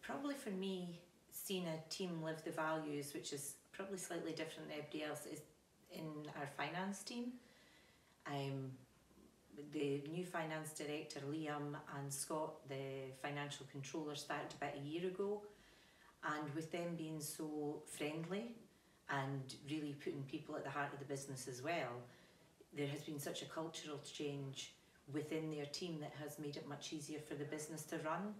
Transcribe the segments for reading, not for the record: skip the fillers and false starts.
Probably for me, seeing a team live the values, which is probably slightly different than everybody else, is in our finance team. The new finance director, Liam, and Scott, the financial controller, started about a year ago. And with them being so friendly and really putting people at the heart of the business as well, there has been such a cultural change within their team that has made it much easier for the business to run.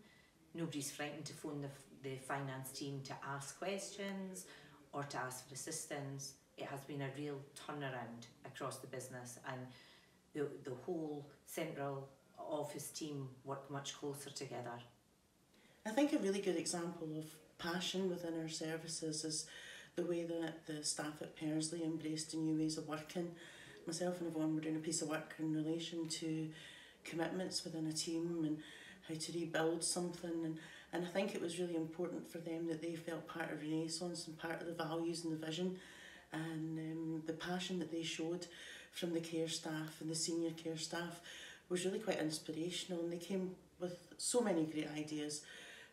Nobody's frightened to phone the finance team to ask questions or to ask for assistance. It has been a real turnaround across the business, and the whole central office team work much closer together. I think a really good example of passion within our services is the way that the staff at Persley embraced the new ways of working. Myself and Yvonne were doing a piece of work in relation to commitments within a team and how to rebuild something, and I think it was really important for them that they felt part of Renaissance and part of the values and the vision, and the passion that they showed from the care staff and the senior care staff was really quite inspirational, and they came with so many great ideas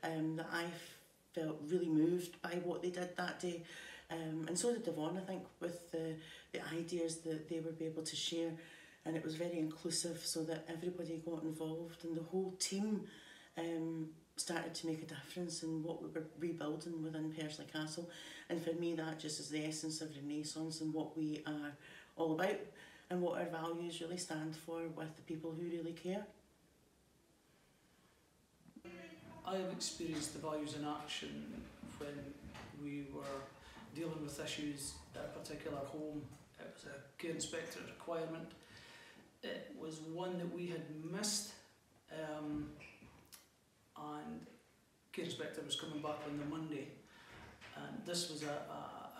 that I felt really moved by what they did that day, and so did Yvonne, I think, with the ideas that they were able to share. And it was very inclusive, so that everybody got involved and the whole team started to make a difference in what we were rebuilding within Persley Castle. And for me, that just is the essence of Renaissance and what we are all about and what our values really stand for with the people who really care. I have experienced the values in action when we were dealing with issues at a particular home. It was a care inspector requirement. It was one that we had missed, and care inspector was coming back on the Monday, and this was a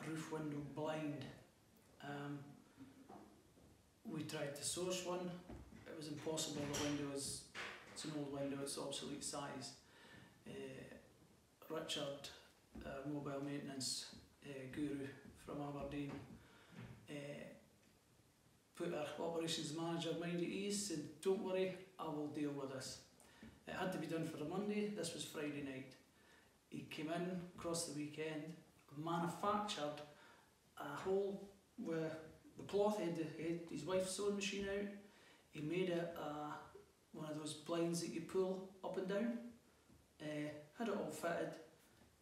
roof window blind. We tried to source one. It was impossible. The window it's an old window, it's obsolete size. Richard, mobile maintenance guru from Aberdeen, put our operations manager mind at ease, said, "Don't worry, I will deal with this." It had to be done for a Monday. This was Friday night. He came in across the weekend, manufactured a hole where the cloth had his wife's sewing machine out. He made it one of those blinds that you pull up and down. Had it all fitted,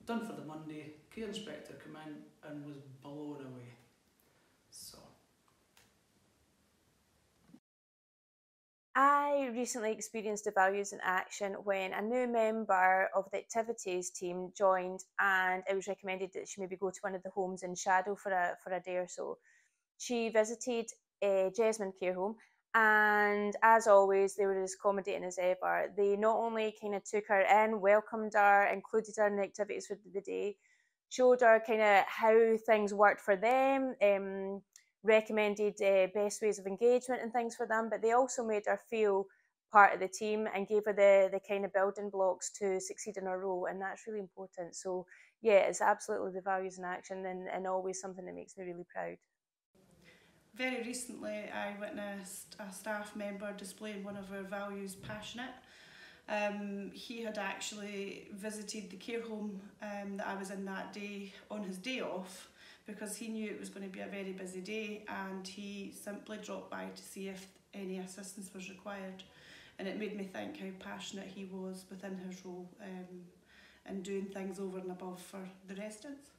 done for the Monday. Care inspector came in and was blown away. So. I recently experienced the values in action when a new member of the activities team joined, and it was recommended that she maybe go to one of the homes in shadow for a day or so. She visited Jesmond Care Home, and as always, they were as accommodating as ever. They not only kind of took her in, welcomed her, included her in the activities for the day, showed her kind of how things worked for them, recommended best ways of engagement and things for them, but they also made her feel part of the team and gave her the kind of building blocks to succeed in her role, and that's really important. So yeah, it's absolutely the values in action, and always something that makes me really proud. Very recently I witnessed a staff member displaying one of our values, passionate. He had actually visited the care home that I was in that day on his day off, because he knew it was going to be a very busy day, and he simply dropped by to see if any assistance was required. And it made me think how passionate he was within his role and doing things over and above for the residents.